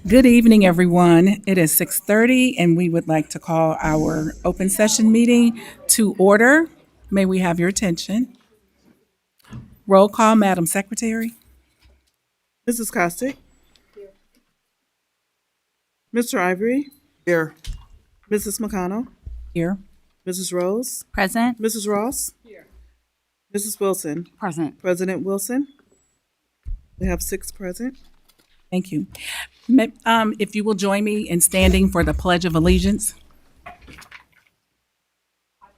Good evening, everyone. It is 6:30, and we would like to call our open session meeting to order. May we have your attention? Roll call, Madam Secretary. Mrs. Costick. Mr. Ivory. Here. Mrs. McConnell. Here. Mrs. Rose. Present. Mrs. Ross. Here. Mrs. Wilson. Present. President Wilson. We have 6 present. Thank you. If you will join me in standing for the Pledge of Allegiance.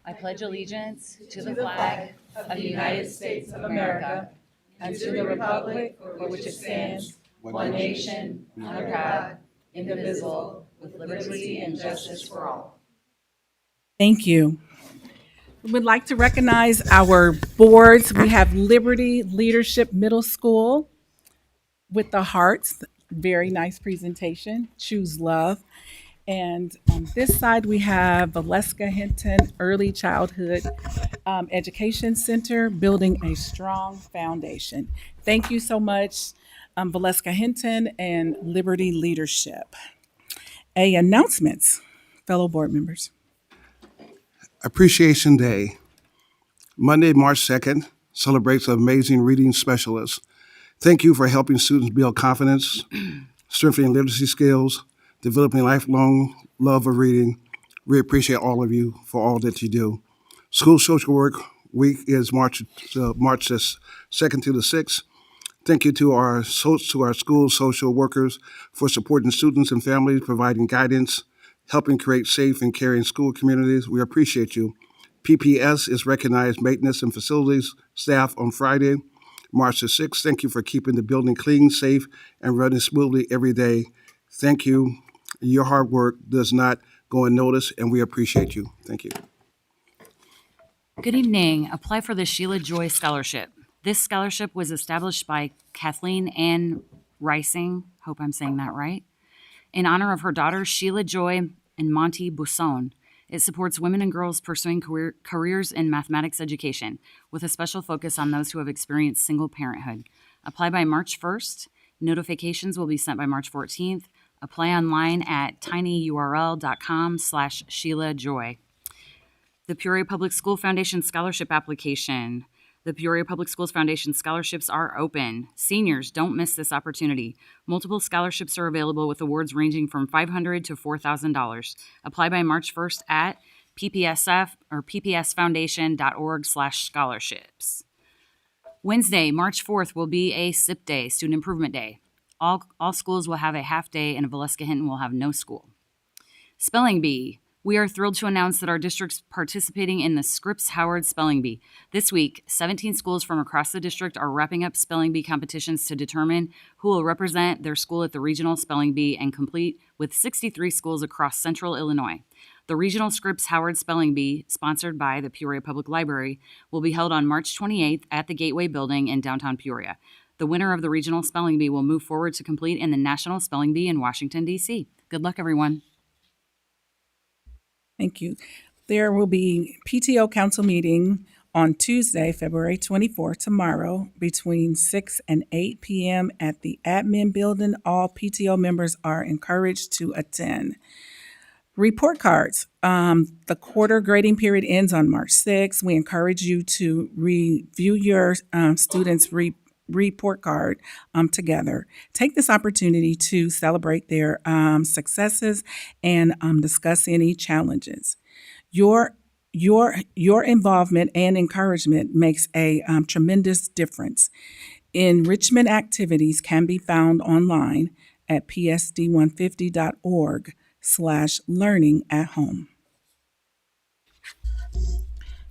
I pledge allegiance to the flag of the United States of America and to the republic for which it stands, one nation, under God, indivisible, with liberty and justice for all. Thank you. We would like to recognize our boards. We have Liberty Leadership Middle School with the hearts. Very nice presentation. Choose love. And on this side, we have Valeska Hinton Early Childhood Education Center, building a strong foundation. Thank you so much, Valeska Hinton and Liberty Leadership. Announcements, fellow board members. Appreciation Day. Monday, March 2nd, celebrates amazing reading specialists. Thank you for helping students build confidence, strengthening literacy skills, developing lifelong love of reading. We appreciate all of you for all that you do. School Social Work Week is March the 2nd to the 6th. Thank you to our school social workers for supporting students and families, providing guidance, helping create safe and caring school communities. We appreciate you. PPS is recognized maintenance and facilities staff on Friday, March the 6th. Thank you for keeping the building clean, safe, and running smoothly every day. Thank you. Your hard work does not go unnoticed, and we appreciate you. Thank you. Good evening. Apply for the Sheila Joy Scholarship. This scholarship was established by Kathleen Ann Rising, hope I'm saying that right, in honor of her daughters Sheila Joy and Monty Busson. It supports women and girls pursuing careers in mathematics education, with a special focus on those who have experienced single parenthood. Apply by March 1st. Notifications will be sent by March 14th. Apply online at tinyurl.com/Sheila Joy. The Peoria Public School Foundation Scholarship Application. The Peoria Public Schools Foundation scholarships are open. Seniors, don't miss this opportunity. Multiple scholarships are available with awards ranging from $500 to $4,000. Apply by March 1st at ppsf or ppsfoundation.org/scholarships. Wednesday, March 4th will be a SIP day, Student Improvement Day. All schools will have a half day and Valeska Hinton will have no school. Spelling Bee. We are thrilled to announce that our district's participating in the Scripps Howard Spelling Bee. This week, 17 schools from across the district are wrapping up Spelling Bee competitions to determine who will represent their school at the Regional Spelling Bee and complete with 63 schools across central Illinois. The Regional Scripps Howard Spelling Bee, sponsored by the Peoria Public Library, will be held on March 28th at the Gateway Building in downtown Peoria. The winner of the Regional Spelling Bee will move forward to complete in the National Spelling Bee in Washington, D.C. Good luck, everyone. Thank you. There will be PTO council meeting on Tuesday, February 24th, tomorrow, between 6 and 8 p.m. at the admin building. All PTO members are encouraged to attend. Report cards. The quarter grading period ends on March 6th. We encourage you to review your students' report card together. Take this opportunity to celebrate their successes and discuss any challenges. Your involvement and encouragement makes a tremendous difference. Enrichment activities can be found online at psd150.org/learning-at-home.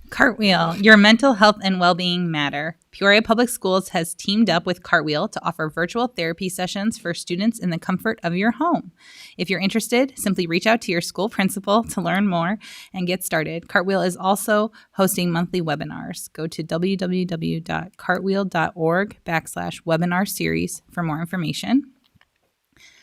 Cartwheel, your mental health and well-being matter. Peoria Public Schools has teamed up with Cartwheel to offer virtual therapy sessions for students in the comfort of your home. If you're interested, simply reach out to your school principal to learn more and get started. Cartwheel is also hosting monthly webinars. Go to www.cartwheel.org/webinar series for more information.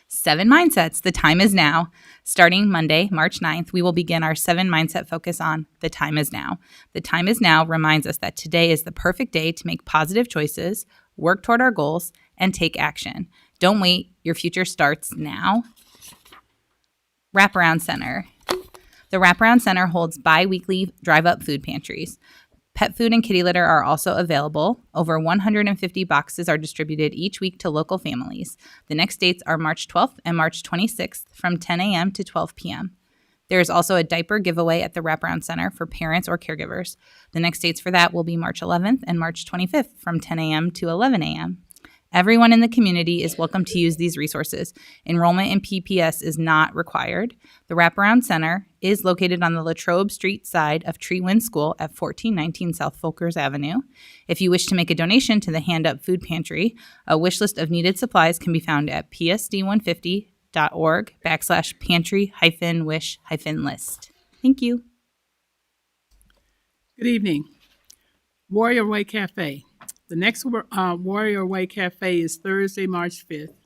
7 Mindsets, the time is now. Starting Monday, March 9th, we will begin our 7 Mindset focus on the time is now. The time is now reminds us that today is the perfect day to make positive choices, work toward our goals, and take action. Don't wait. Your future starts now. Wraparound Center. The Wraparound Center holds bi-weekly drive-up food pantries. Pet food and kitty litter are also available. Over 150 boxes are distributed each week to local families. The next dates are March 12th and March 26th from 10 a.m. to 12 p.m. There is also a diaper giveaway at the Wraparound Center for parents or caregivers. The next dates for that will be March 11th and March 25th from 10 a.m. to 11 a.m. Everyone in the community is welcome to use these resources. Enrollment in PPS is not required. The Wraparound Center is located on the Latrobe Street side of Treewind School at 1419 South Folkers Avenue. If you wish to make a donation to the Hand Up Food Pantry, a wish list of needed supplies can be found at psd150.org/pantry-wish-list. Thank you. Good evening. Warrior Way Cafe. The next Warrior Way Cafe is Thursday, March 5th.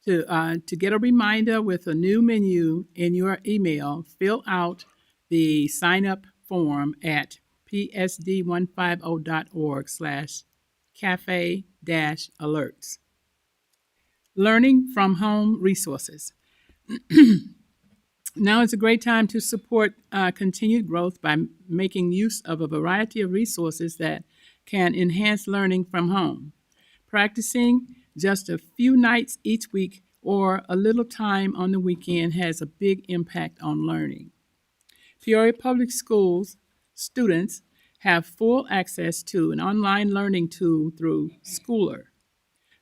To get a reminder with a new menu in your email, fill out the sign-up form at psd150.org/cafe-alerts. Learning from home resources. Now is a great time to support continued growth by making use of a variety of resources that can enhance learning from home. Practicing just a few nights each week or a little time on the weekend has a big impact on learning. Peoria Public Schools students have full access to an online learning tool through Schooler.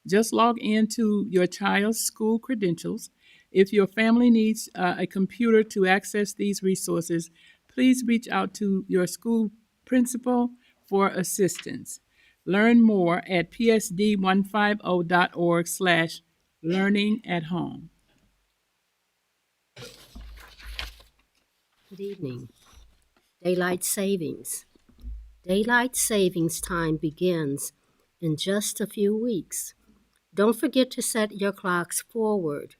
Just log into your child's school credentials. If your family needs a computer to access these resources, please reach out to your school principal for assistance. Learn more at psd150.org/learning-at-home. Good evening. Daylight savings. Daylight savings time begins in just a few weeks. Don't forget to set your clocks forward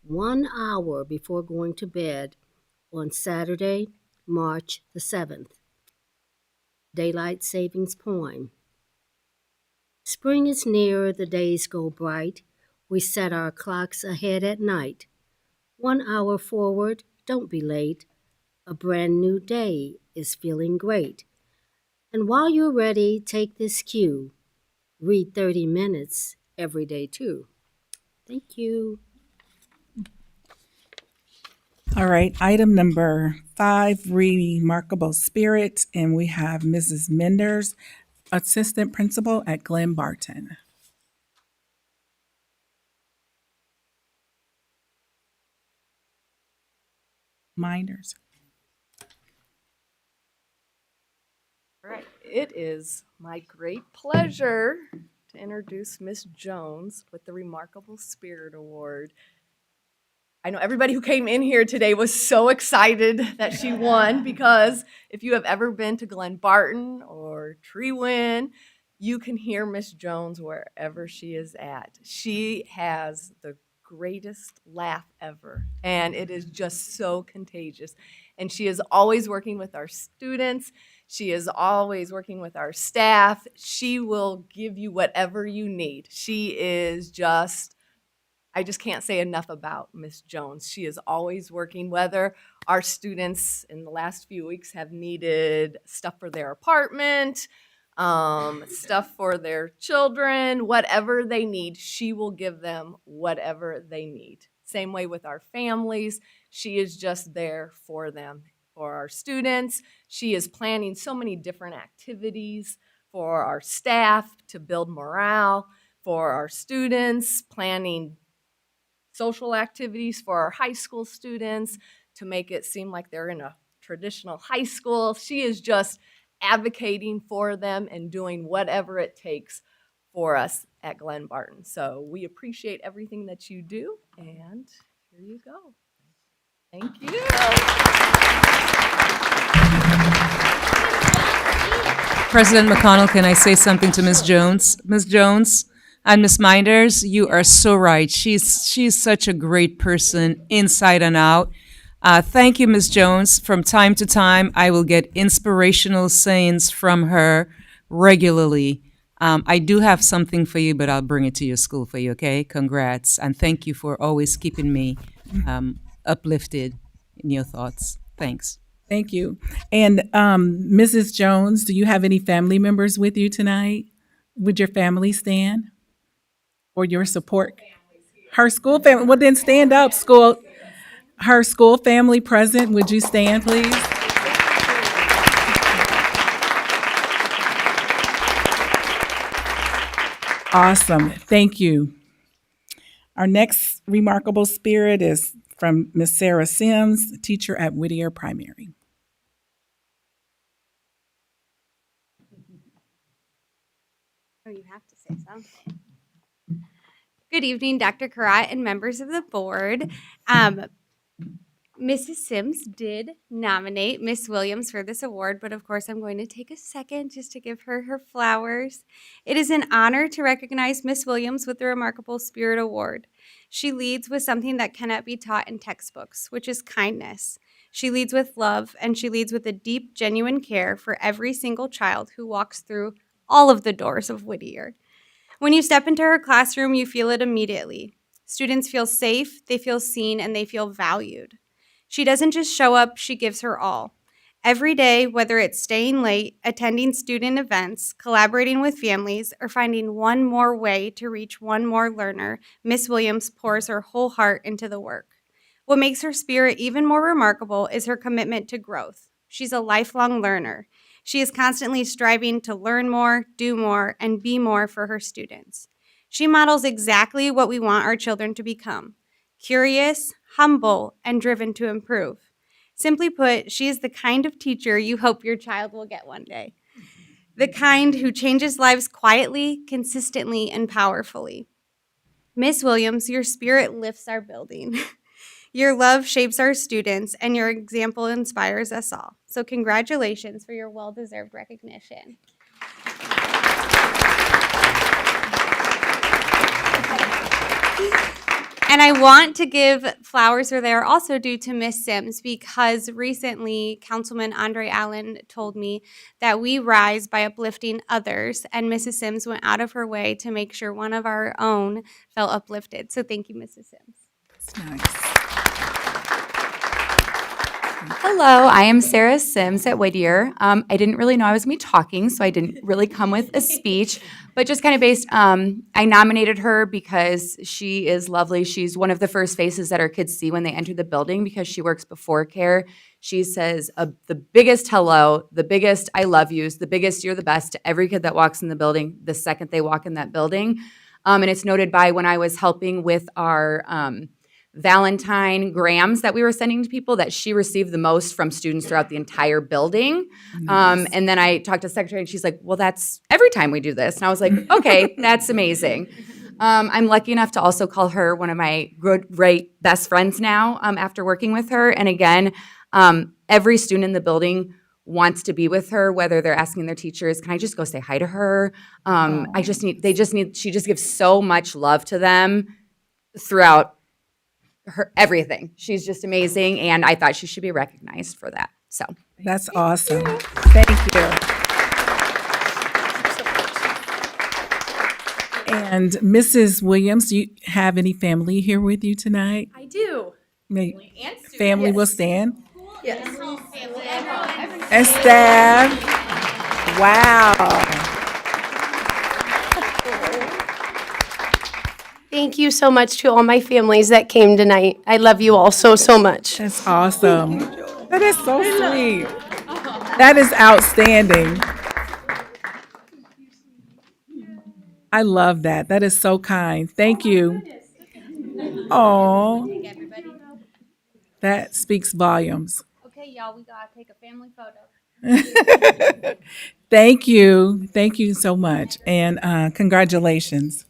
1 hour before going to bed on Saturday, March the 7th. Daylight savings poem. Spring is near, the days go bright. We set our clocks ahead at night. 1 hour forward, don't be late. A brand new day is feeling great. And while you're ready, take this cue. Read 30 minutes every day too. Thank you. All right, item number 5, Remarkable Spirit, and we have Mrs. Menders, Assistant Principal at Glen Barton. Minders. All right, it is my great pleasure to introduce Miss Jones with the Remarkable Spirit Award. I know everybody who came in here today was so excited that she won, because if you have ever been to Glen Barton or Treewind, you can hear Miss Jones wherever she is at. She has the greatest laugh ever, and it is just so contagious. And she is always working with our students. She is always working with our staff. She will give you whatever you need. She is just, I just can't say enough about Miss Jones. She is always working, whether our students in the last few weeks have needed stuff for their apartment, stuff for their children, whatever they need, she will give them whatever they need. Same way with our families. She is just there for them. For our students, she is planning so many different activities for our staff to build morale, for our students, planning social activities for our high school students to make it seem like they're in a traditional high school. She is just advocating for them and doing whatever it takes for us at Glen Barton. So we appreciate everything that you do, and here you go. Thank you. President McConnell, can I say something to Ms. Jones? Ms. Jones and Ms. Minders, you are so right. She's such a great person inside and out. Thank you, Ms. Jones. From time to time, I will get inspirational sayings from her regularly. I do have something for you, but I'll bring it to your school for you, okay? Congrats. And thank you for always keeping me uplifted in your thoughts. Thanks. Thank you. And Mrs. Jones, do you have any family members with you tonight? Would your family stand for your support? Her school family. Well, then stand up, school. Her school family present. Would you stand, please? Awesome. Thank you. Our next remarkable spirit is from Miss Sarah Sims, teacher at Whittier Primary. Oh, you have to say something. Good evening, Dr. Karat and members of the board. Mrs. Sims did nominate Miss Williams for this award, but of course I'm going to take a second just to give her her flowers. It is an honor to recognize Miss Williams with the Remarkable Spirit Award. She leads with something that cannot be taught in textbooks, which is kindness. She leads with love, and she leads with a deep, genuine care for every single child who walks through all of the doors of Whittier. When you step into her classroom, you feel it immediately. Students feel safe, they feel seen, and they feel valued. She doesn't just show up, she gives her all. Every day, whether it's staying late, attending student events, collaborating with families, or finding one more way to reach one more learner, Miss Williams pours her whole heart into the work. What makes her spirit even more remarkable is her commitment to growth. She's a lifelong learner. She is constantly striving to learn more, do more, and be more for her students. She models exactly what we want our children to become: curious, humble, and driven to improve. Simply put, she is the kind of teacher you hope your child will get one day. The kind who changes lives quietly, consistently, and powerfully. Miss Williams, your spirit lifts our building. Your love shapes our students, and your example inspires us all. So congratulations for your well-deserved recognition. And I want to give flowers where they are also due to Miss Sims, because recently Councilman Andre Allen told me that we rise by uplifting others, and Mrs. Sims went out of her way to make sure one of our own felt uplifted. So thank you, Mrs. Sims. That's nice. Hello, I am Sarah Sims at Whittier. I didn't really know I was going to be talking, so I didn't really come with a speech, but just kind of based, I nominated her because she is lovely. She's one of the first faces that our kids see when they enter the building because she works before care. She says the biggest hello, the biggest I love yous, the biggest you're the best to every kid that walks in the building the second they walk in that building. And it's noted by when I was helping with our Valentine grams that we were sending to people that she received the most from students throughout the entire building. Nice. And then I talked to the secretary and she's like, well, that's every time we do this. And I was like, okay, that's amazing. I'm lucky enough to also call her one of my great best friends now after working with her. And again, every student in the building wants to be with her, whether they're asking their teachers, can I just go say hi to her? She just gives so much love to them throughout her everything. She's just amazing, and I thought she should be recognized for that. So That's awesome. Thank you. And Mrs. Williams, do you have any family here with you tonight? I do. Family will stand. Yes. And staff. Wow. Thank you so much to all my families that came tonight. I love you all so, so much. That's awesome. That is so sweet. That is outstanding. I love that. That is so kind. Thank you. Oh, that speaks volumes. Okay, y'all, we gotta take a family photo. Thank you. Thank you so much. And congratulations.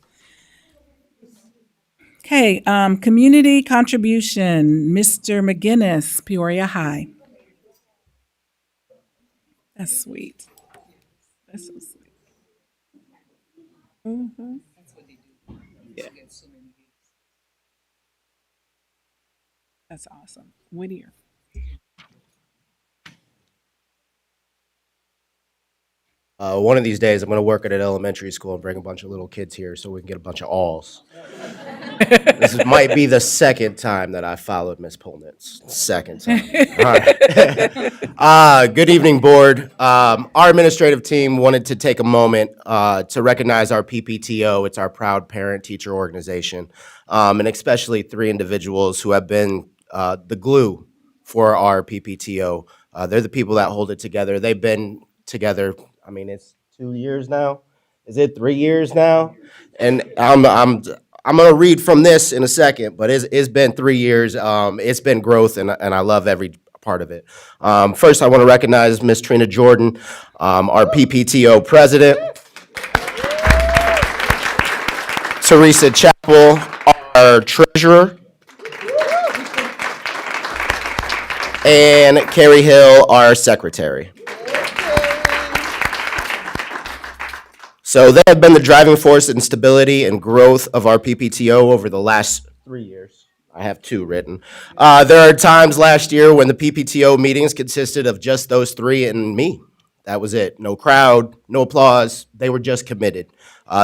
Okay, community contribution, Mr. McGinnis, Peoria High. That's sweet. That's so sweet. Yeah. That's awesome. Whittier. One of these days, I'm going to work at an elementary school and bring a bunch of little kids here so we can get a bunch of alls. This might be the second time that I followed Miss Polnitz. Second time. All right. Good evening, board. Our administrative team wanted to take a moment to recognize our PPTO. It's our proud parent-teacher organization, and especially 3 individuals who have been the glue for our PPTO. They're the people that hold it together. They've been together, I mean, it's 2 years now. Is it 3 years now? And I'm going to read from this in a second, but it's been 3 years. It's been growth, and I love every part of it. First, I want to recognize Miss Trina Jordan, our PPTO president. Teresa Chappell, our treasurer. And Carrie Hill, our secretary. So they have been the driving force in stability and growth of our PPTO over the last 3 years. I have 2 written. There are times last year when the PPTO meetings consisted of just those 3 and me. That was it. No crowd, no applause. They were just committed.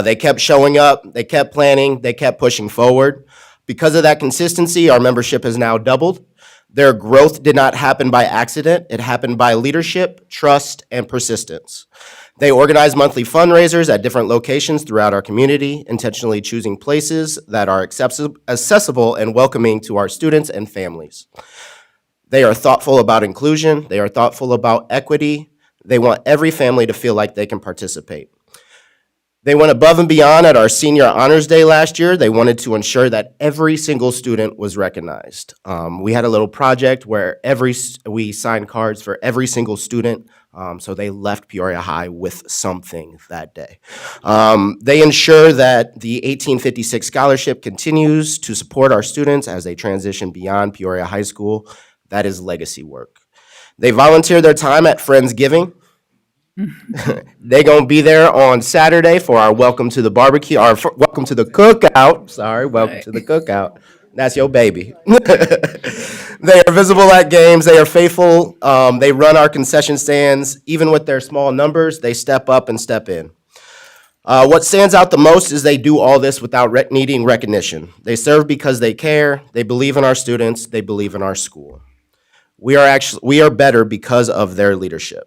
They kept showing up. They kept planning. They kept pushing forward. Because of that consistency, our membership has now doubled. Their growth did not happen by accident. It happened by leadership, trust, and persistence. They organize monthly fundraisers at different locations throughout our community, intentionally choosing places that are accessible and welcoming to our students and families. They are thoughtful about inclusion. They are thoughtful about equity. They want every family to feel like they can participate. They went above and beyond at our Senior Honors Day last year. They wanted to ensure that every single student was recognized. We had a little project where we signed cards for every single student, so they left Peoria High with something that day. They ensure that the 1856 scholarship continues to support our students as they transition beyond Peoria High School. That is legacy work. They volunteer their time at Friendsgiving. They gonna be there on Saturday for our welcome to the barbecue, our welcome to the cookout. Sorry, welcome to the cookout. That's your baby. They are visible at games. They are faithful. They run our concession stands. Even with their small numbers, they step up and step in. What stands out the most is they do all this without needing recognition. They serve because they care. They believe in our students. They believe in our school. We are better because of their leadership.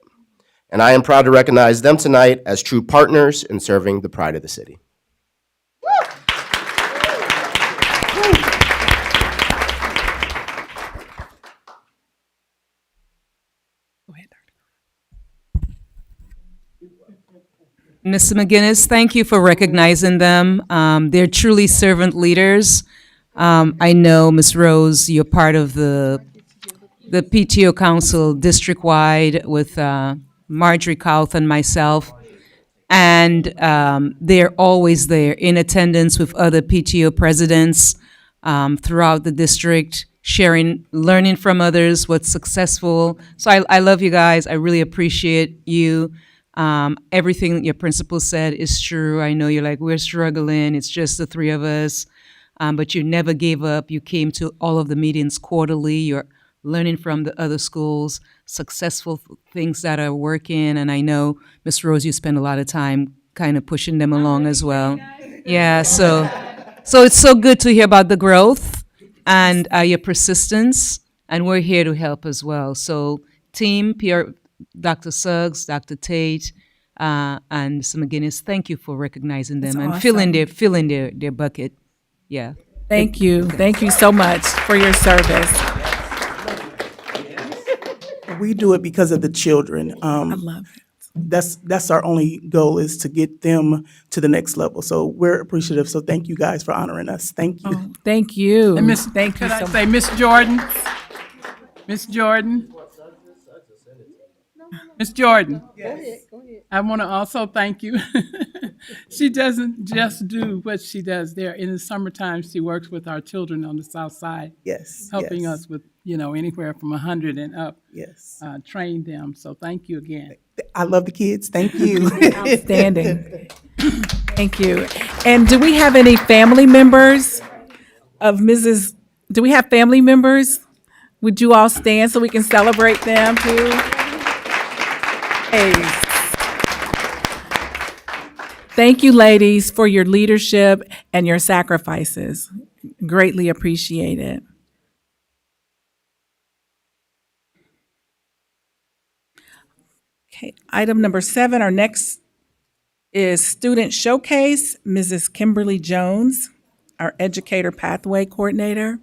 And I am proud to recognize them tonight as true partners in serving the pride of the city. Mr. McGinnis, thank you for recognizing them. They're truly servant leaders. I know, Ms. Rose, you're part of the PTO Council district-wide with Marjorie Kauth and myself, and they're always there in attendance with other PTO presidents throughout the district, learning from others, what's successful. So I love you guys. I really appreciate you. Everything that your principal said is true. I know you're like, we're struggling. It's just the 3 of us. But you never gave up. You came to all of the meetings quarterly. You're learning from the other schools, successful things that are working. And I know, Ms. Rose, you spend a lot of time kind of pushing them along as well. Yeah, so it's so good to hear about the growth and your persistence, and we're here to help as well. So team, Dr. Suggs, Dr. Tate, and Mr. McGinnis, thank you for recognizing them and filling their bucket. Yeah. Thank you. Thank you so much for your service. We do it because of the children. I love it. That's our only goal, is to get them to the next level. So we're appreciative. So thank you guys for honoring us. Thank you. Oh, thank you. And Thank you could I so say, much. Miss Jordan? Miss Jordan? Miss Jordan? Yes. I want to also thank you. She doesn't just do what she does there. In the summertime, she works with our children on the south side, Yes. helping yes, us with, anywhere from 100 and up, Yes. train them. So thank you again. I love the kids. Thank you. Outstanding. Thank you. And do we have any family members of Mrs. Do we have family members? Would you all stand so we can celebrate them too? Hey. Thank you, ladies, for your leadership and your sacrifices. Greatly appreciated. Okay, item number 7, our next is Student Showcase. Mrs. Kimberly Jones, our Educator Pathway Coordinator.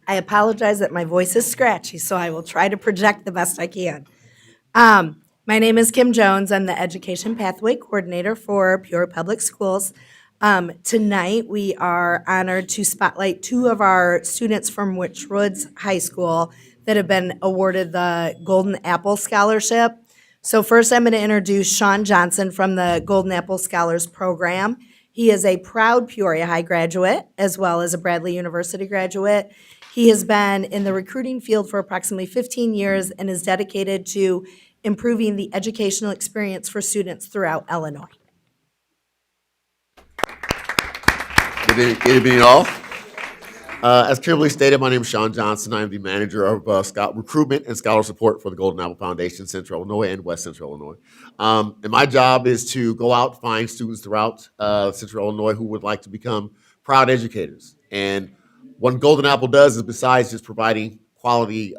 I apologize that my voice is scratchy, so I will try to project the best I can. My name is Kim Jones. I'm the Education Pathway Coordinator for Peoria Public Schools. Tonight, we are honored to spotlight 2 of our students from Witch Woods High School that have been awarded the Golden Apple Scholarship. So first, I'm going to introduce Sean Johnson from the Golden Apple Scholars Program. He is a proud Peoria High graduate, as well as a Bradley University graduate. He has been in the recruiting field for approximately 15 years and is dedicated to improving the educational experience for students throughout Illinois. Good evening, all. As Kimberly stated, my name is Sean Johnson. I am the manager of recruitment and scholar support for the Golden Apple Foundation, Central Illinois and West Central Illinois. And my job is to go out, find students throughout Central Illinois who would like to become proud educators. And what Golden Apple does is, besides just providing quality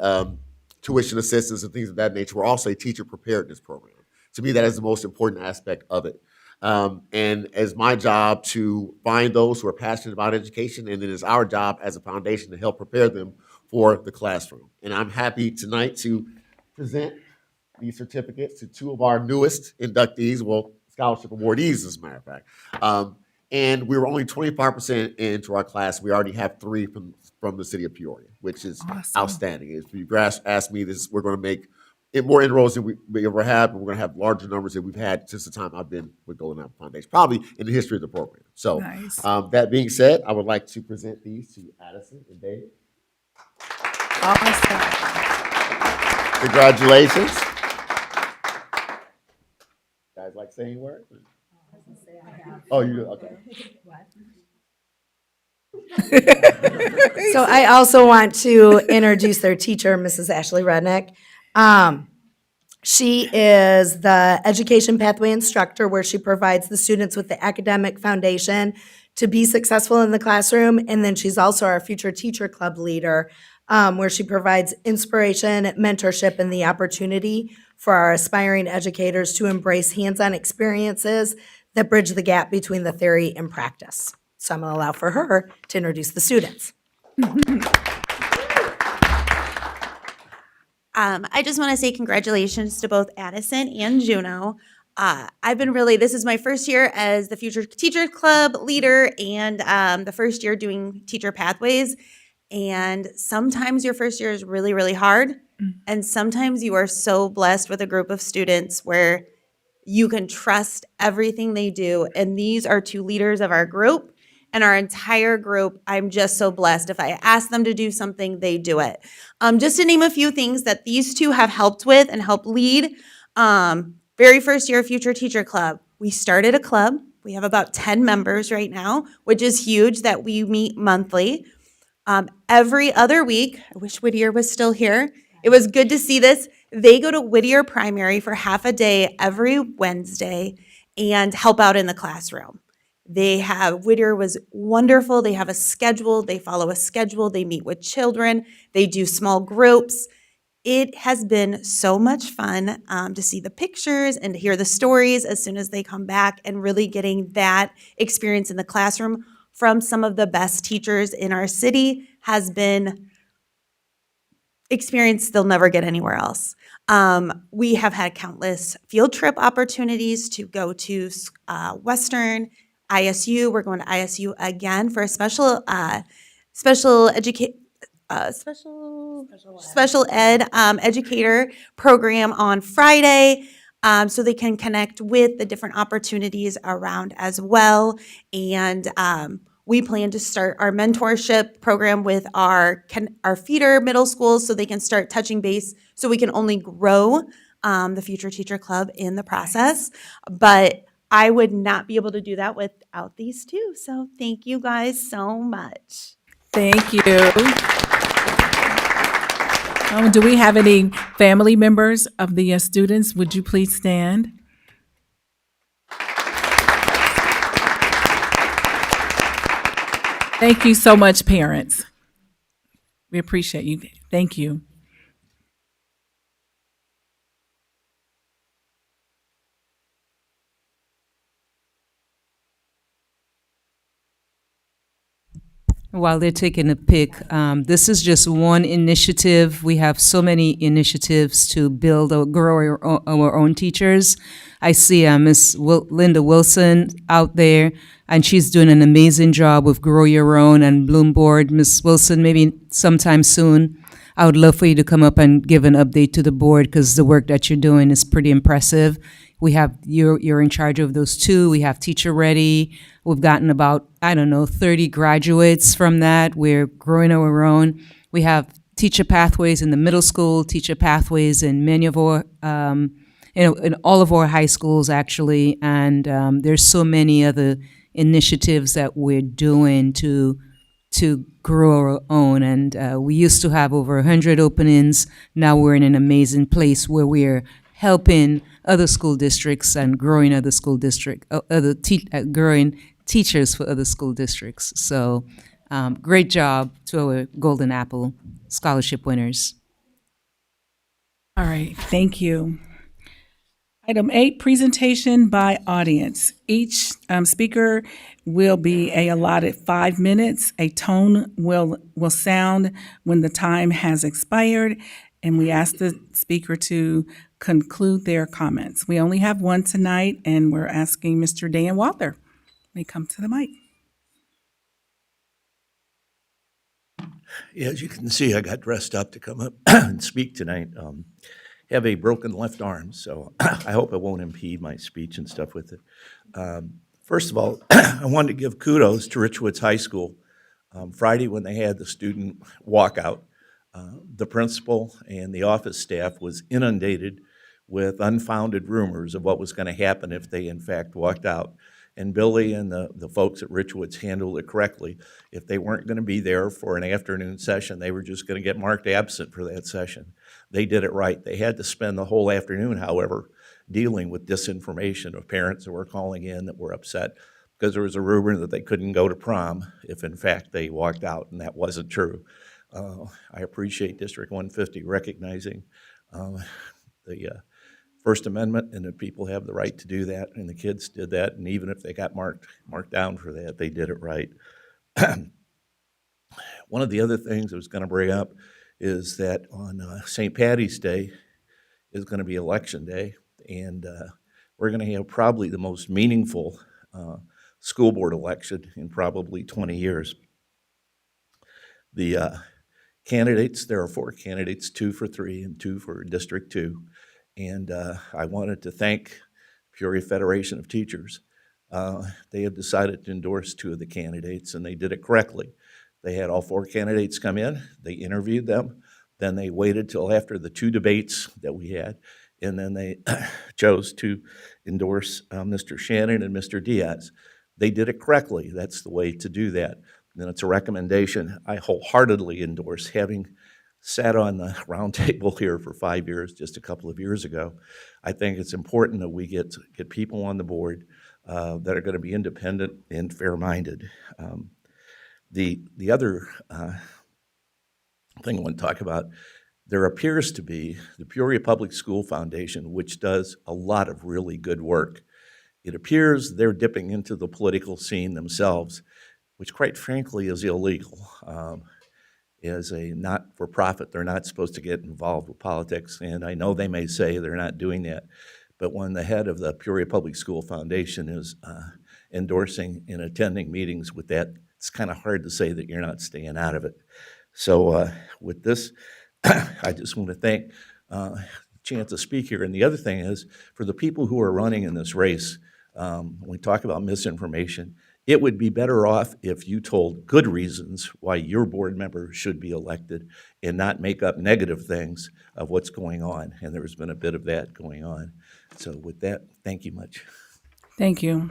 tuition assistance and things of that nature, we're also a teacher preparedness program. To me, that is the most important aspect of it. And it's my job to find those who are passionate about education, and it is our job as a foundation to help prepare them for the classroom. And I'm happy tonight to present these certificates to 2 of our newest inductees, well, scholarship awardees, as a matter of fact. And we were only 25% into our class. We already have 3 from the city of Peoria, which is outstanding. If you ask me, we're going to make more inroads than we ever have, and we're going to have larger numbers than we've had since the time I've been with Golden Apple Foundation, probably in the history of the program. So Nice. That being said, I would like to present these to Addison and David. Awesome. Congratulations. You guys like saying words? Oh, you do? Okay. So I also want to introduce their teacher, Mrs. Ashley Rednick. She is the Education Pathway Instructor, where she provides the students with the academic foundation to be successful in the classroom. And then she's also our Future Teacher Club leader, where she provides inspiration, mentorship, and the opportunity for our aspiring educators to embrace hands-on experiences that bridge the gap between the theory and practice. So I'm going to allow for her to introduce the students. I just want to say congratulations to both Addison and Juno. This is my first year as the Future Teacher Club leader and the first year doing teacher pathways. And sometimes your first year is really, really hard. And sometimes you are so blessed with a group of students where you can trust everything they do. And these are 2 leaders of our group. And our entire group, I'm just so blessed. If I ask them to do something, they do it. Just to name a few things that these 2 have helped with and helped lead. Very first year Future Teacher Club, we started a club. We have about 10 members right now, which is huge that we meet monthly. Every other week, I wish Whittier was still here. It was good to see this. They go to Whittier Primary for half a day every Wednesday and help out in the classroom. Whittier was wonderful. They have a schedule. They follow a schedule. They meet with children. They do small groups. It has been so much fun to see the pictures and to hear the stories as soon as they come back, and really getting that experience in the classroom from some of the best teachers in our city has been experience they'll never get anywhere else. We have had countless field trip opportunities to go to Western, ISU. We're going to ISU again for a special ed educator program on Friday, so they can connect with the different opportunities around as well. And we plan to start our mentorship program with our feeder middle schools, so they can start touching base, so we can only grow the Future Teacher Club in the process. But I would not be able to do that without these 2. So thank you guys so much. Thank you. Do we have any Family members of the students, would you please stand? Thank you so much, parents. We appreciate you. Thank you. While they're taking a pic, this is just one initiative. We have so many initiatives to build or grow our own teachers. I see Miss Linda Wilson out there, and she's doing an amazing job with Grow Your Own and Bloom Board. Miss Wilson, maybe sometime soon, I would love for you to come up and give an update to the board, because the work that you're doing is pretty impressive. We have, you're in charge of those two. We have Teacher Ready. We've gotten about, 30 graduates from that. We're growing our own. We have teacher pathways in the middle school, teacher pathways in many of our, in all of our high schools, actually. And there's so many other initiatives that we're doing to grow our own. And we used to have over 100 openings. Now we're in an amazing place where we're helping other school districts and growing other school district, growing teachers for other school districts. So great job to our Golden Apple Scholarship winners. All right, thank you. Item 8, presentation by audience. Each speaker will be allotted 5 minutes. A tone will sound when the time has expired, and we ask the speaker to conclude their comments. We only have one tonight, and we're asking Mr. Dan Walther may come to the mic. Yeah, as you can see, I got dressed up to come up and speak tonight. Have a broken left arm, so I hope it won't impede my speech and stuff with it. First of all, I wanted to give kudos to Richwoods High School. Friday, when they had the student walkout, the principal and the office staff was inundated with unfounded rumors of what was going to happen if they in fact walked out. And Billy and the folks at Richwoods handled it correctly. If they weren't going to be there for an afternoon session, they were just going to get marked absent for that session. They did it right. They had to spend the whole afternoon, however, dealing with disinformation of parents that were calling in that were upset because there was a rumor that they couldn't go to prom if in fact they walked out, and that wasn't true. I appreciate District 150 recognizing the First Amendment and that people have the right to do that, and the kids did that, and even if they got marked down for that, they did it right. One of the other things I was going to bring up is that on St. Patty's Day is going to be Election Day, and we're going to have probably the most meaningful school board election in probably 20 years. The candidates, there are 4 candidates, 2 for 3 and 2 for District 2. And I wanted to thank Peoria Federation of Teachers. They have decided to endorse 2 of the candidates, and they did it correctly. They had all 4 candidates come in, they interviewed them, then they waited till after the 2 debates that we had, and then they chose to endorse Mr. Shannon and Mr. Diaz. They did it correctly. That's the way to do that. And it's a recommendation I wholeheartedly endorse, having sat on the round table here for 5 years, just a couple of years ago. I think it's important that we get people on the board that are going to be independent and fair-minded. The other thing I want to talk about, there appears to be the Peoria Public School Foundation, which does a lot of really good work. It appears they're dipping into the political scene themselves, which quite frankly is illegal. As a not-for-profit, they're not supposed to get involved with politics, and I know they may say they're not doing that, but when the head of the Peoria Public School Foundation is endorsing and attending meetings with that, it's kind of hard to say that you're not staying out of it. So with this, I just want to thank the chance to speak here. And the other thing is, for the people who are running in this race, when we talk about misinformation, it would be better off if you told good reasons why your board member should be elected and not make up negative things of what's going on. And there's been a bit of that going on. So with that, thank you much. Thank you.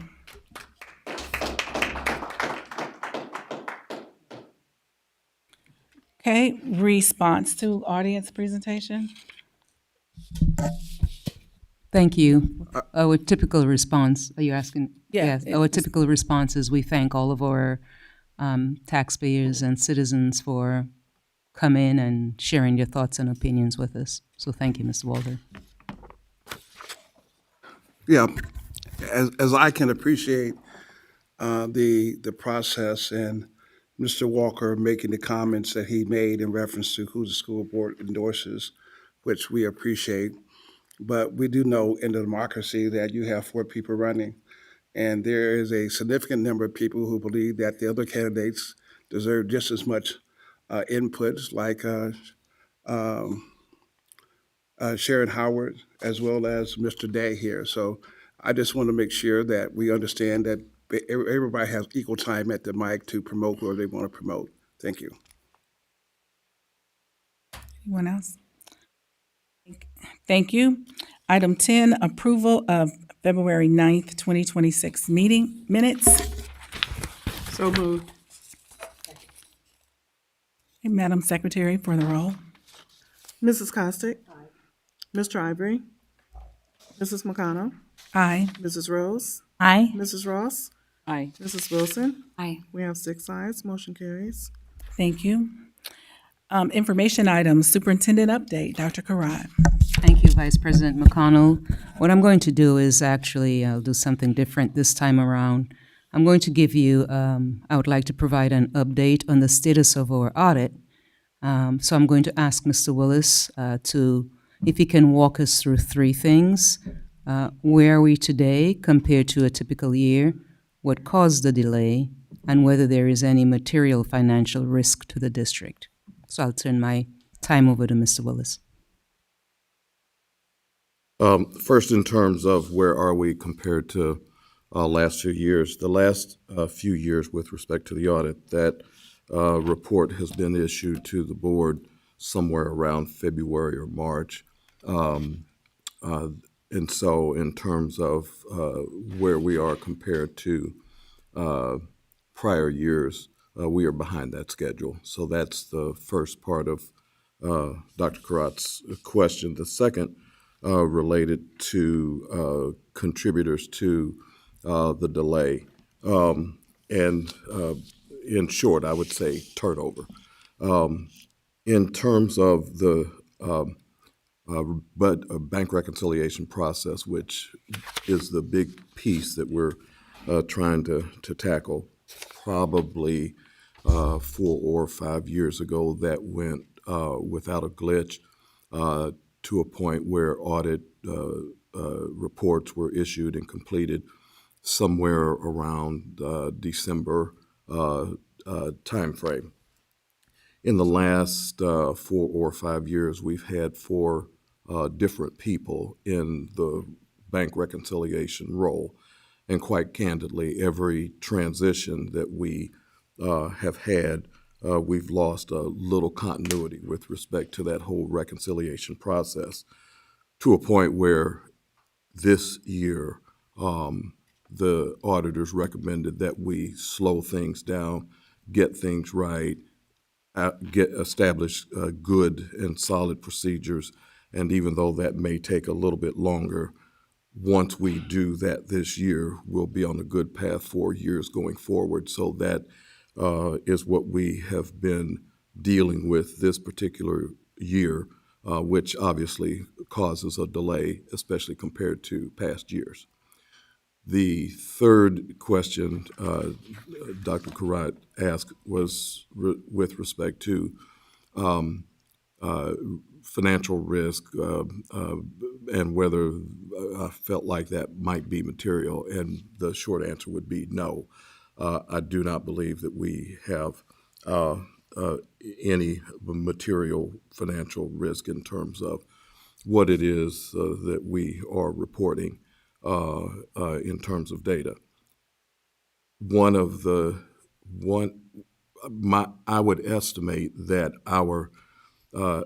Okay, response to audience presentation. Thank you. Our typical response, are you asking? Yeah, Yes, our typical response is we thank all of our taxpayers and citizens for coming and sharing your thoughts and opinions with us. So thank you, Mr. Walter. Yeah, as I can appreciate the process and Mr. Walker making the comments that he made in reference to who the school board endorses, which we appreciate. But we do know in the democracy that you have 4 people running, and there is a significant number of people who believe that the other candidates deserve just as much input, like um, Sharon Howard, as well as Mr. Day here. So I just want to make sure that we understand that everybody has equal time at the mic to promote who they want to promote. Thank you. Anyone else? Thank you. Item 10, approval of February 9th, 2026 meeting minutes. So moved. Hey, Madam Secretary for the roll. Mrs. Costick? Mr. Ivory? Mrs. McConnell? Aye. Mrs. Rose? Aye. Mrs. Ross? Aye. Mrs. Wilson? Aye. We have 6 ayes, motion carries. Thank you. Information items, superintendent update, Dr. Karat. Thank you, Vice President McConnell. What I'm going to do is actually, I'll do something different this time around. I'm going to give you, I would like to provide an update on the status of our audit. So I'm going to ask Mr. Willis if he can walk us through 3 things. Where are we today compared to a typical year? What caused the delay? And whether there is any material financial risk to the district. So I'll turn my time over to Mr. Willis. First, in terms of where are we compared to last few years, the last few years with respect to the audit, that report has been issued to the board somewhere around February or March. And so in terms of where we are compared to prior years, we are behind that schedule. So that's the first part of Dr. Karat's question. The second related to contributors to the delay. And in short, I would say turnover. In terms of the bank reconciliation process, which is the big piece that we're trying to tackle, probably 4 or 5 years ago, that went without a glitch to a point where audit reports were issued and completed somewhere around December timeframe. In the last 4 or 5 years, we've had 4 different people in the bank reconciliation role. And quite candidly, every transition that we have had, we've lost a little continuity with respect to that whole reconciliation process, to a point where this year the auditors recommended that we slow things down, get things right, establish good and solid procedures. And even though that may take a little bit longer, once we do that this year, we'll be on a good path for years going forward. So that is what we have been dealing with this particular year, which obviously causes a delay, especially compared to past years. The third question Dr. Karat asked was with respect to financial risk and whether I felt like that might be material. And the short answer would be no. I do not believe that we have any material financial risk in terms of what it is that we are reporting in terms of data. I would estimate that our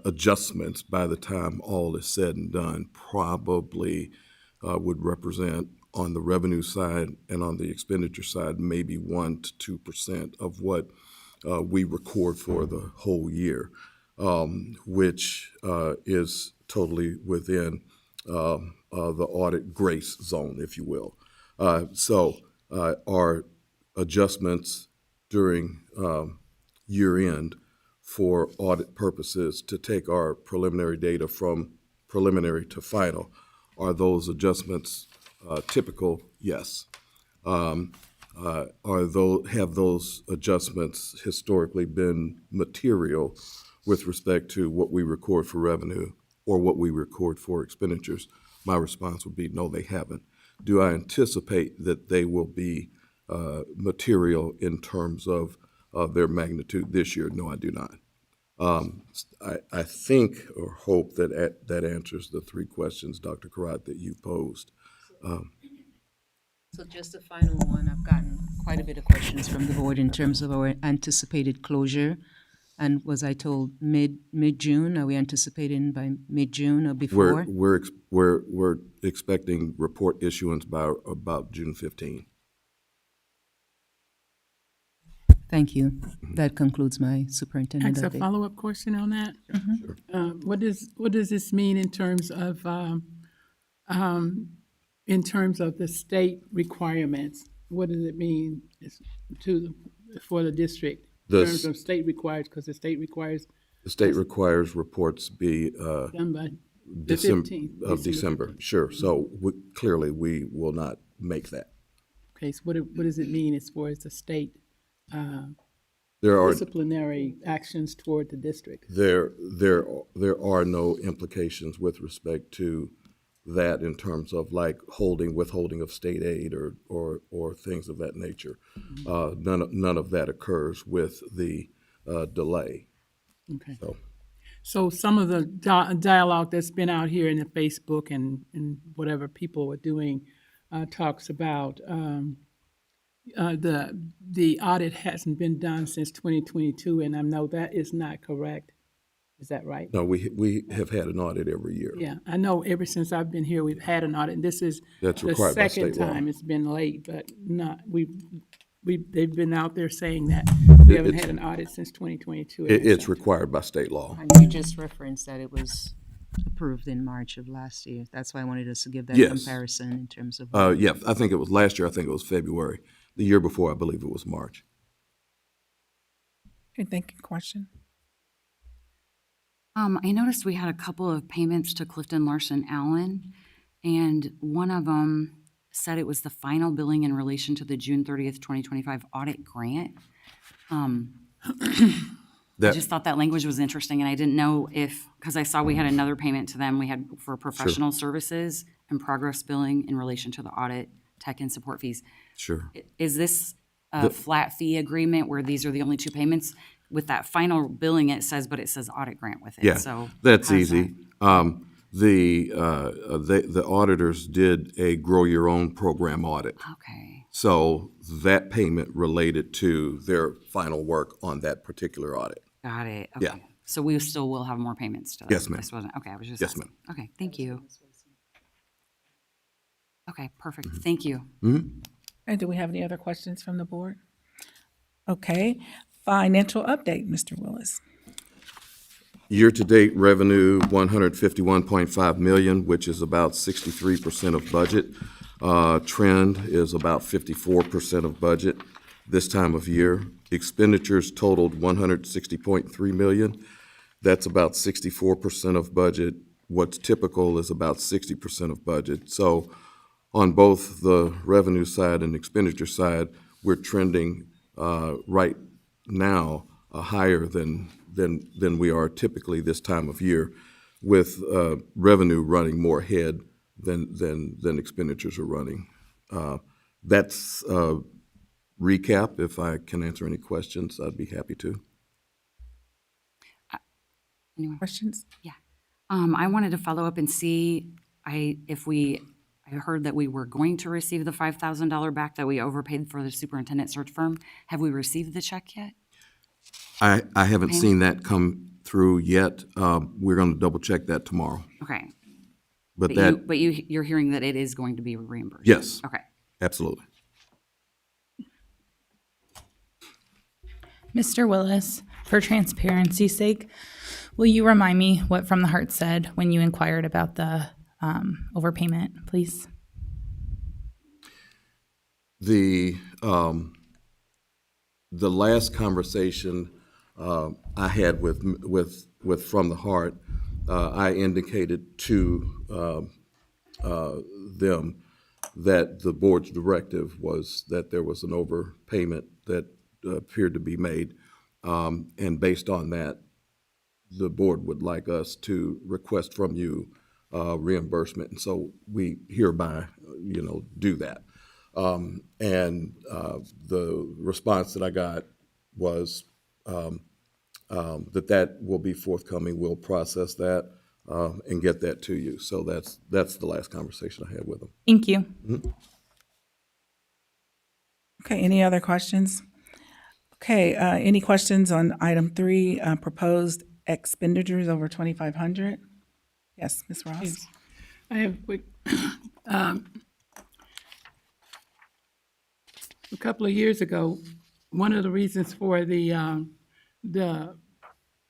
adjustments, by the time all is said and done, probably would represent, on the revenue side and on the expenditure side, maybe 1 to 2% of what we record for the whole year, which is totally within the audit grace zone, if you will. Our adjustments during year end for audit purposes to take our preliminary data from preliminary to final, are those adjustments typical? Yes. Have those adjustments historically been material with respect to what we record for revenue or what we record for expenditures? My response would be no, they haven't. Do I anticipate that they will be material in terms of their magnitude this year? No, I do not. I think or hope that answers the three questions, Dr. Karat, that you posed. So just a final one, I've gotten quite a bit of questions from the board in terms of our anticipated closure. And was I told mid-June? Are we anticipating by mid-June or before? We're expecting report issuance by about June 15. Thank you. That concludes my superintendent Ask a update. follow-up question on that. Sure. What does this mean in terms of the state requirements? What does it mean for the district in terms of state requires? Because the state requires. The state requires reports be done by the December 15th. of December. Sure. So clearly we will not make that. Okay. So what does it mean as far as the state There are disciplinary actions toward the district? There are no implications with respect to that in terms of like withholding of state aid or things of that nature. None of that occurs with the delay. Okay. So some of the dialogue that's been out here in the Facebook and whatever people are doing talks about the audit hasn't been done since 2022, and I know that is not correct. Is that right? No, we have had an audit every year. Yeah, I know ever since I've been here, we've had an audit, and this is That's the required by second state law. time it's been late, but they've been out there saying that we haven't had an audit since 2022. It's required by state law. And you just referenced that it was approved in March of last year. That's why I wanted us to give that comparison in terms of. Yeah, I think it was last year. I think it was February. The year before, I believe it was March. Okay, thank you. Question? I noticed we had a couple of payments to Clifton Larson Allen, and one of them said it was the final billing in relation to the June 30th, 2025 audit grant. I just thought that language was interesting, and I didn't know because I saw we had another payment to them we had for professional services and progress billing in relation to the audit, tech and support fees. Sure. Is this a flat fee agreement where these are the only two payments? With that final billing, it says audit grant with it. Yeah, So that's how's easy. that? The auditors did a grow your own program audit. Okay. So that payment related to their final work on that particular audit. Got it. Okay. Yeah. So we still will have more payments to Yes, ma'am. This wasn't okay. I was just Yes, asking. ma'am. Okay. Thank you. Okay. Perfect. Thank you. And do we have any other questions from the board? Okay. Financial update, Mr. Willis. Year-to-date revenue, $151.5 million, which is about 63% of budget. Trend is about 54% of budget this time of year. Expenditures totaled $160.3 million. That's about 64% of budget. What's typical is about 60% of budget. So on both the revenue side and expenditure side, we're trending right now higher than we are typically this time of year, with revenue running more ahead than expenditures are running. That's a recap. If I can answer any questions, I'd be happy to. Anyone? Questions? Yeah. I wanted to follow up and see I heard that we were going to receive the $5,000 back that we overpaid for the superintendent search firm. Have we received the check yet? I haven't seen that come through yet. We're going to double check that tomorrow. Okay. But you're hearing that it is going to be reimbursed? Yes. Okay. Absolutely. Mr. Willis, for transparency's sake, Will you remind me what From the Heart said when you inquired about the overpayment, please? The last conversation I had with From the Heart, I indicated to them that the board's directive was that there was an overpayment that appeared to be made, and based on that, the board would like us to request from you reimbursement, and so we hereby, do that. And the response that I got was that will be forthcoming. We'll process that and get that to you. So that's the last conversation I had with them. Thank you. Mhm. Okay, any other questions? Okay, any questions on item 3, proposed expenditures over 2,500? Yes, Ms. Ross? Yes. I have a quick, a couple of years ago, one of the reasons for the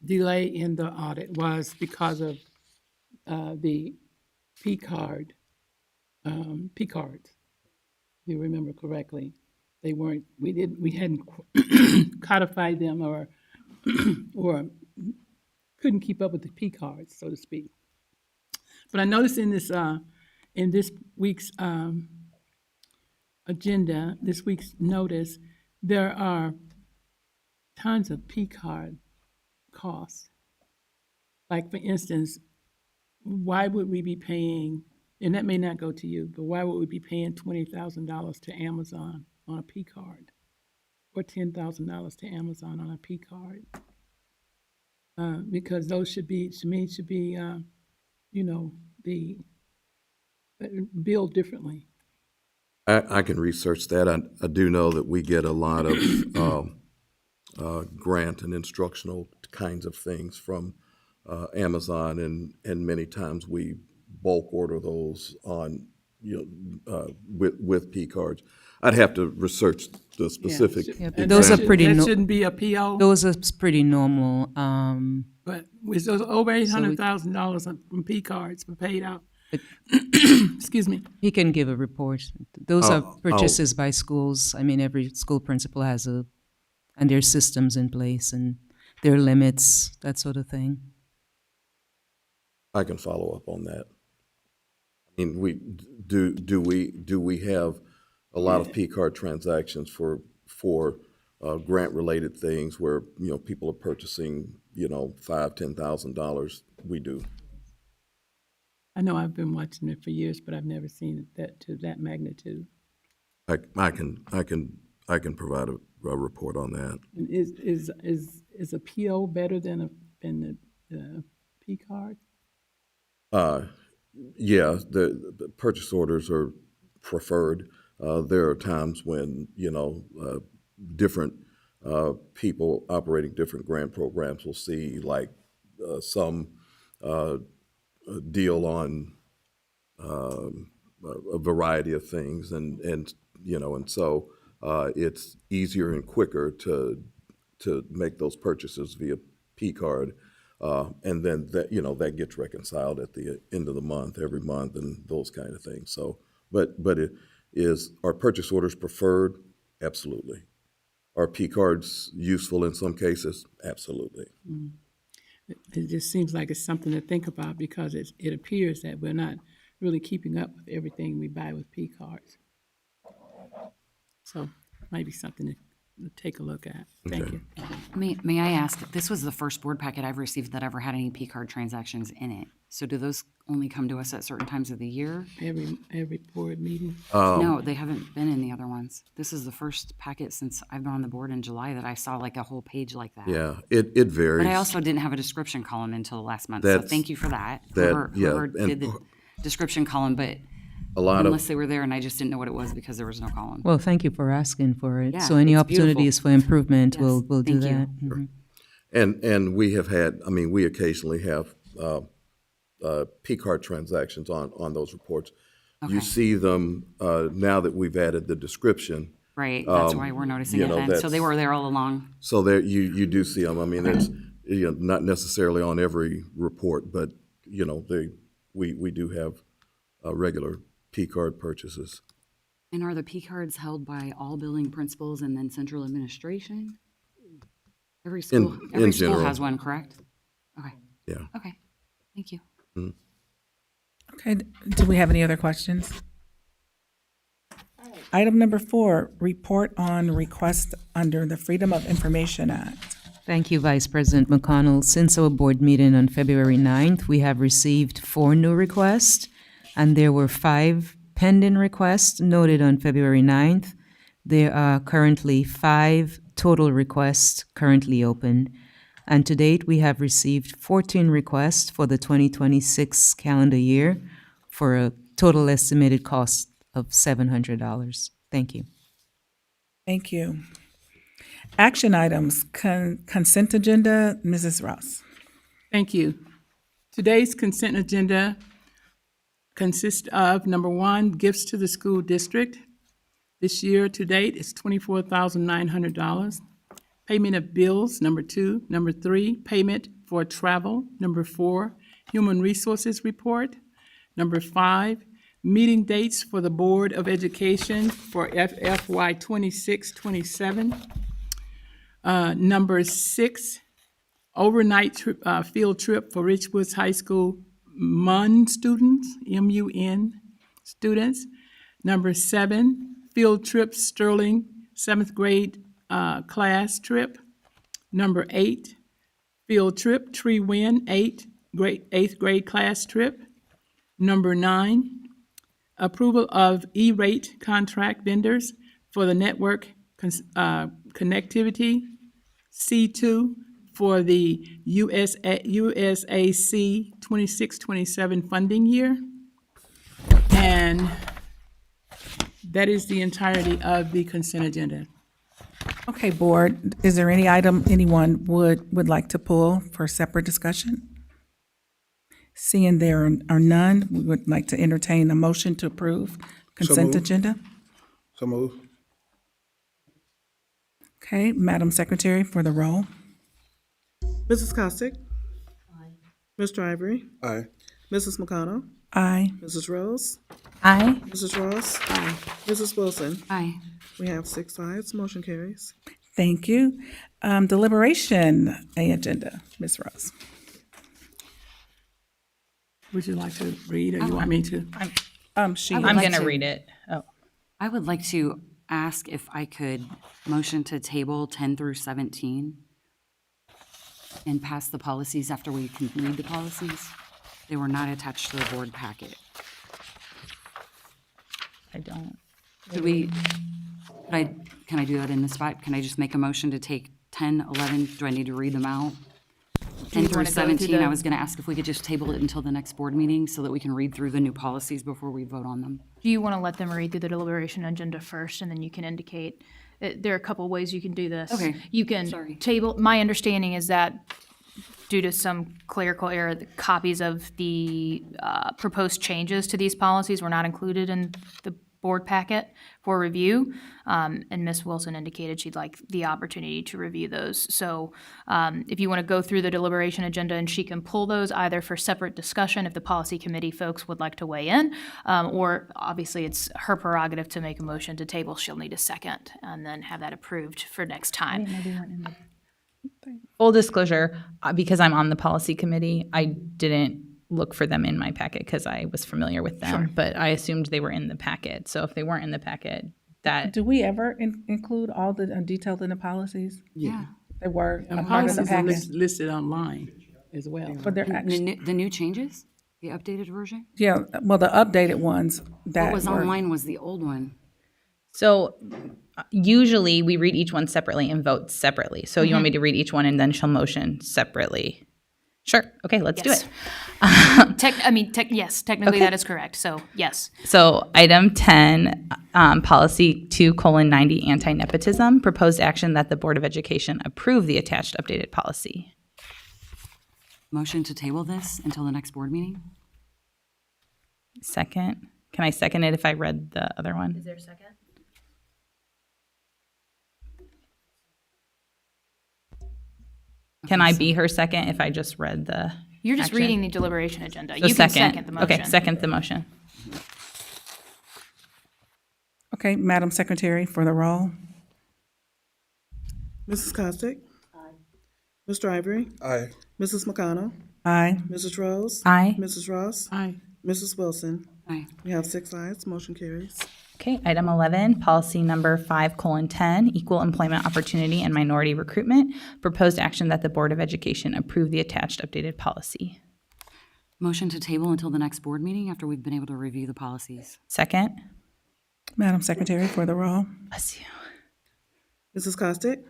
delay in the audit was because of the P cards. If you remember correctly, they weren't. We hadn't codified them or couldn't keep up with the P cards, so to speak. But I noticed in this week's agenda, this week's notice, there are tons of P card costs. Like, for instance, why would we be paying, and that may not go to you, but why would we be paying $20,000 to Amazon on a P card, or $10,000 to Amazon on a P card? Because those should be, to me, the billed differently. I can research that. I do know that we get a lot of grant and instructional kinds of things from Amazon, and many times we bulk order those on, with P cards. I'd have to research the specific. Yeah, but those are pretty. That shouldn't be a PO. Those are pretty normal. But with those over $800,000 from P cards were paid out. Excuse me. He can give a report. Those are purchases by schools. I mean, every school principal has and their systems in place and their limits, that sort of thing. I can follow up on that. I mean, do we have a lot of P card transactions for grant related things where people are purchasing $5,000-$10,000? We do. I know I've been watching it for years, but I've never seen that to that magnitude. I can provide a report on that. And is a PO better than the P card? Yeah, the purchase orders are preferred. There are times when different people operating different grant programs will see like some deal on a variety of things, and so it's easier and quicker to make those purchases via P card, and then that gets reconciled at the end of the month, every month, and those kind of things. So, but are purchase orders preferred? Absolutely. Are P cards useful in some cases? Absolutely. Mm. It just seems like it's something to think about, because it appears that we're not really keeping up with everything we buy with P cards. So might be something to take a look at. Thank you. May I ask, this was the first board packet I've received that ever had any P card transactions in it. So do those only come to us at certain times of the year? Every board meeting? No, they haven't been in the other ones. This is the first packet since I've been on the board in July that I saw like a whole page like that. Yeah, it varies. But I also didn't have a description column until last month, so thank you for that. Whoever did the description column, but unless they were there and I just didn't know what it was because there was no column. Well, thank you for asking for it. Yeah, so any it's opportunities beautiful. for improvement, Yes, we'll do thank you. that. Mhm. And we have had, we occasionally have P card transactions on those reports. Okay. You see them now that we've added the description. Right, that's why we're noticing it then. So they were there all along. So there you do see them. not necessarily on every report, but we do have regular P card purchases. And are the P cards held by all building principals and then central administration? Every school, in general. has one, correct? Okay. Yeah. Okay. Thank you. Mhm. Okay, do we have any other questions? Item number 4, report on request under the Freedom of Information Act. Thank you, Vice President McConnell. Since our board meeting on February 9th, we have received 4 new requests, and there were 5 pending requests noted on February 9th. There are currently 5 total requests currently open, and to date, we have received 14 requests for the 2026 calendar year for a total estimated cost of $700. Thank you. Thank you. Action items, consent agenda, Mrs. Ross. Thank you. Today's consent agenda consists of, number 1, gifts to the school district. This year to date is $24,900. Payment of bills, number 2. Number 3, payment for travel. Number 4, human resources report. Number 5, meeting dates for the Board of Education for FY 26-27. Number 6, overnight field trip for Richwoods High School MUN students, M-U-N students. Number 7, field trip Sterling 7th grade class trip. Number 8, field trip Tree Win 8th grade class trip. Number 9, approval of E-rate contract vendors for the network connectivity. C2 for the USAC 26-27 funding year. And that is the entirety of the consent agenda. Okay, board, is there any item anyone would like to pull for separate discussion? Seeing there are none, we would like to entertain a motion to approve consent moved. agenda. So move. Okay, Madam Secretary for the roll. Mrs. Costick? Aye. Mr. Ivory? Aye. Mrs. McConnell? Aye. Mrs. Rose? Aye. Mrs. Ross? Aye. Mrs. Wilson? Aye. We have 6 ayes, motion carries. Thank you. Deliberation agenda, Ms. Rose. Would you like to read, or you want me to? I'm going to read it. Oh. I would like to ask if I could motion to table 10 through 17 and pass the policies after we can read the policies. They were not attached to the board packet. I don't. Can I do that in this spot? Can I just make a motion to take 10, 11, do I need to read them out? 10 through 17, I was going to ask if we could just table it until the next board meeting so that we can read through the new policies before we vote on them. Do you want to let them read through the deliberation agenda first, and then you can indicate, there are a couple ways you can do this. Okay. You can table, my understanding is that due to some clerical error, the copies of the proposed changes to these policies were not included in the board packet for review, and Ms. Wilson indicated she'd like the opportunity to review those. So if you want to go through the deliberation agenda, and she can pull those either for separate discussion if the policy committee folks would like to weigh in, or obviously it's her prerogative to make a motion to table. She'll need a second and then have that approved for next time. Full disclosure, because I'm on the policy committee, I didn't look for them in my packet because I was familiar with them, but I assumed they were in the packet. So if they weren't in the packet, that... Do we ever include all the detailed in the policies? Yeah. They were a And part of the policies are packet. listed online as well. But they're actually, The new changes? The updated version? yeah, well, the updated ones that What was were- online was the old one. So usually we read each one separately and vote separately. So you want me to read each one and then she'll motion separately? Sure. Okay, let's do it. Yes, technically that is correct. So yes. So item 10, policy 2:90, anti-nepotism, proposed action that the Board of Education approve the attached updated policy. Motion to table this until the next board meeting? Second. Can I second it if I read the other one? Is there a second? Can I be her second if I just read the? You're just action? reading the deliberation agenda. So You can second the motion. Okay, second the motion. Okay, Madam Secretary for the roll. Mrs. Costick? Aye. Mr. Ivory? Aye. Mrs. McConnell? Aye. Mrs. Rose? Aye. Mrs. Ross? Aye. Mrs. Wilson? Aye. We have 6 ayes, motion carries. Okay, item 11, policy number 5:10, equal employment opportunity and minority recruitment. Proposed action that the Board of Education approve the attached updated policy. Motion to table until the next board meeting after we've been able to review the policies. Second. Madam Secretary for the roll. Bless you. Mrs. Costick?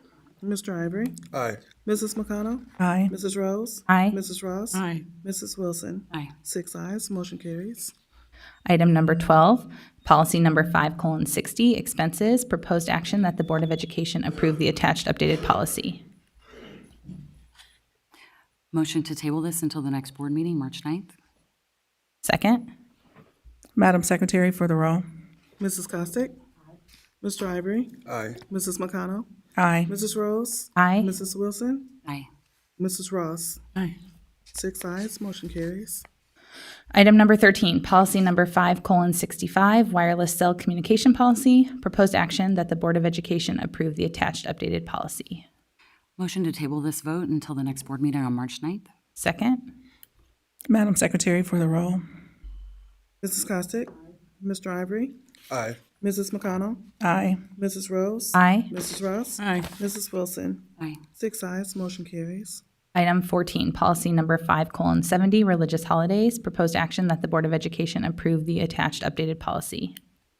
Mr. Ivory? Aye. Mrs. McConnell? Aye. Mrs. Rose? Aye. Mrs. Ross? Aye. Mrs. Wilson? Aye. 6 ayes, motion carries. Item number 12, policy number 5:60, expenses. Proposed action that the Board of Education approve the attached updated policy. Motion to table this until the next board meeting, March 9th. Second. Madam Secretary for the roll. Mrs. Costick? Mr. Ivory? Aye. Mrs. McConnell? Aye. Mrs. Rose? Aye. Mrs. Wilson? Aye. Mrs. Ross? Aye. 6 ayes, motion carries. Item number 13, policy number 5:65, wireless cell communication policy. Proposed action that the Board of Education approve the attached updated policy. Motion to table this vote until the next board meeting on March 9th. Second. Madam Secretary for the roll. Mrs. Costick? Mr. Ivory? Aye. Mrs. McConnell? Aye. Mrs. Rose? Aye. Mrs. Ross? Aye. Mrs. Wilson? Aye. 6 ayes, motion carries. Item 14, policy number 5:70, religious holidays. Proposed action that the Board of Education approve the attached updated policy.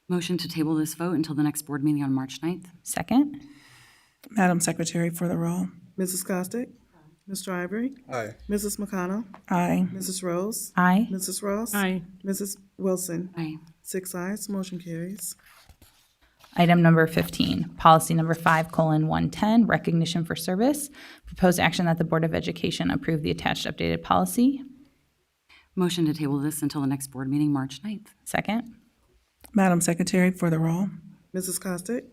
Motion to table this vote until the next board meeting on March 9th. Second. Madam Secretary for the roll. Mrs. Costick? Mr. Ivory? Aye. Mrs. McConnell? Aye. Mrs. Rose? Aye. Mrs. Ross? Aye. Mrs. Wilson? Aye. 6 ayes, motion carries. Item number 15, policy number 5:110, recognition for service. Proposed action that the Board of Education approve the attached updated policy. Motion to table this until the next board meeting, March 9th. Second. Madam Secretary for the roll. Mrs. Costick?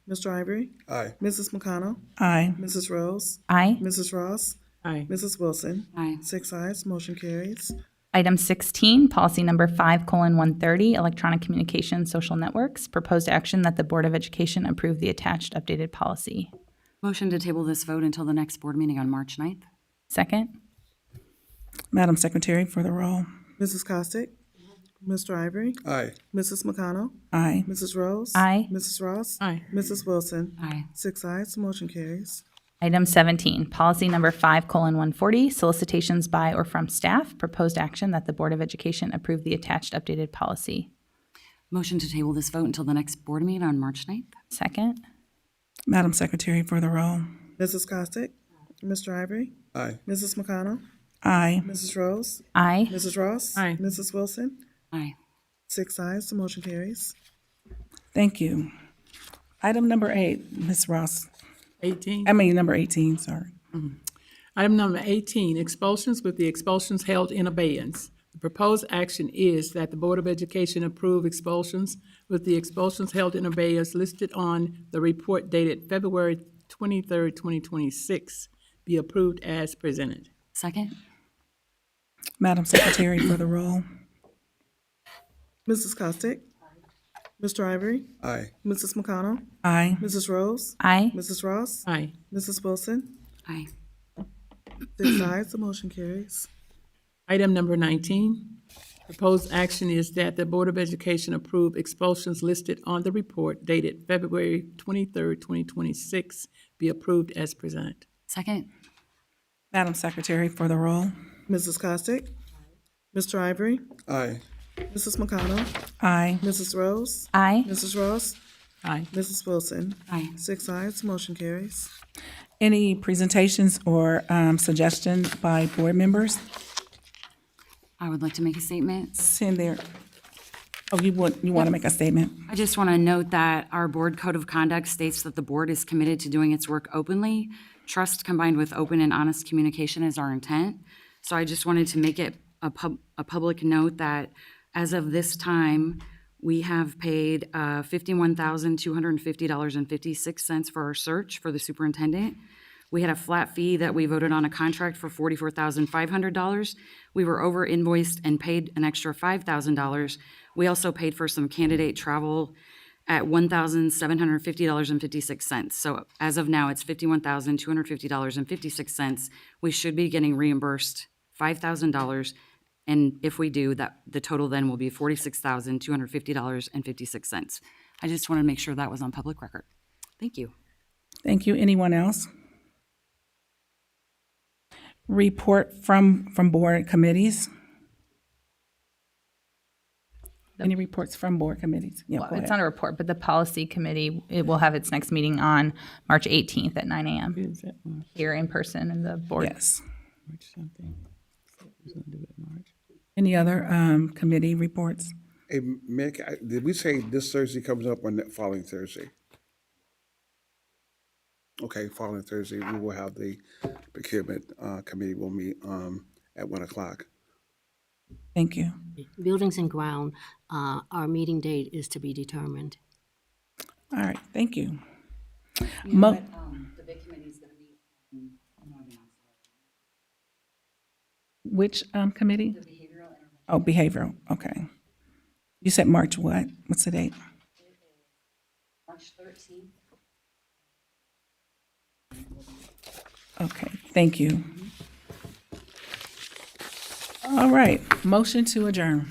Mr. Ivory? Aye. Mrs. McConnell? Aye. Mrs. Rose? Aye. Mrs. Ross? Aye. Mrs. Wilson? Aye. 6 ayes, motion carries. Item 16, policy number 5:130, electronic communication social networks. Proposed action that the Board of Education approve the attached updated policy. Motion to table this vote until the next board meeting on March 9th. Second. Madam Secretary for the roll. Mrs. Costick? Mr. Ivory? Aye. Mrs. McConnell? Aye. Mrs. Rose? Aye. Mrs. Ross? Aye. Mrs. Wilson? Aye. 6 ayes, motion carries. Item 17, policy number 5:140, solicitations by or from staff. Proposed action that the Board of Education approve the attached updated policy. Motion to table this vote until the next board meeting on March 9th. Second. Madam Secretary for the roll. Mrs. Costick? Mr. Ivory? Aye. Mrs. McConnell? Aye. Mrs. Rose? Aye. Mrs. Ross? Aye. Mrs. Wilson? Aye. 6 ayes, the motion carries. Thank you. Item number 8, Ms. Ross. 18. Number 18, sorry. Item number 18, expulsions with the expulsions held in abeyance. The proposed action is that the Board of Education approve expulsions with the expulsions held in abeyance listed on the report dated February 23rd, 2026, be approved as presented. Second. Madam Secretary for the roll. Mrs. Costick? Mr. Ivory? Aye. Mrs. McConnell? Aye. Mrs. Rose? Aye. Mrs. Ross? Aye. Mrs. Wilson? Aye. 6 ayes, the motion carries. Item number 19, proposed action is that the Board of Education approve expulsions listed on the report dated February 23rd, 2026, be approved as presented. Second. Madam Secretary for the roll. Mrs. Costick? Mr. Ivory? Aye. Mrs. McConnell? Aye. Mrs. Rose? Aye. Mrs. Ross? Aye. Mrs. Wilson? Aye. 6 ayes, motion carries. Any presentations or suggestions by board members? I would like to make a statement. Send there. Oh, you want to make a statement? I just want to note that our board code of conduct states that the board is committed to doing its work openly. Trust combined with open and honest communication is our intent. So I just wanted to make it a public note that as of this time, we have paid $51,250.56 for our search for the superintendent. We had a flat fee that we voted on a contract for $44,500. We were over invoiced and paid an extra $5,000. We also paid for some candidate travel at $1,750.56. So as of now, it's $51,250.56. We should be getting reimbursed $5,000. And if we do, that the total then will be $46,250.56. I just want to make sure that was on public record. Thank you. Thank you. Anyone else? Report from board committees? Any reports from board committees? Yeah, Well, go it's ahead. not a report, but the policy committee, it will have its next meeting on March 18th at 9 a.m. Is that March? here in person in the board. Yes. March something. We're gonna do it March. Any other committee reports? Hey, Mick, did we say this Thursday comes up or the following Thursday? Okay, following Thursday, we will have the procurement committee will meet at 1 o'clock. Thank you. Buildings and ground, our meeting date is to be determined. All right, thank you. The big committee is going to meet. Which committee? The behavioral intervention. Oh, behavioral, okay. You said March what? What's the date? March 13th. Okay, thank you. All right, motion to adjourn.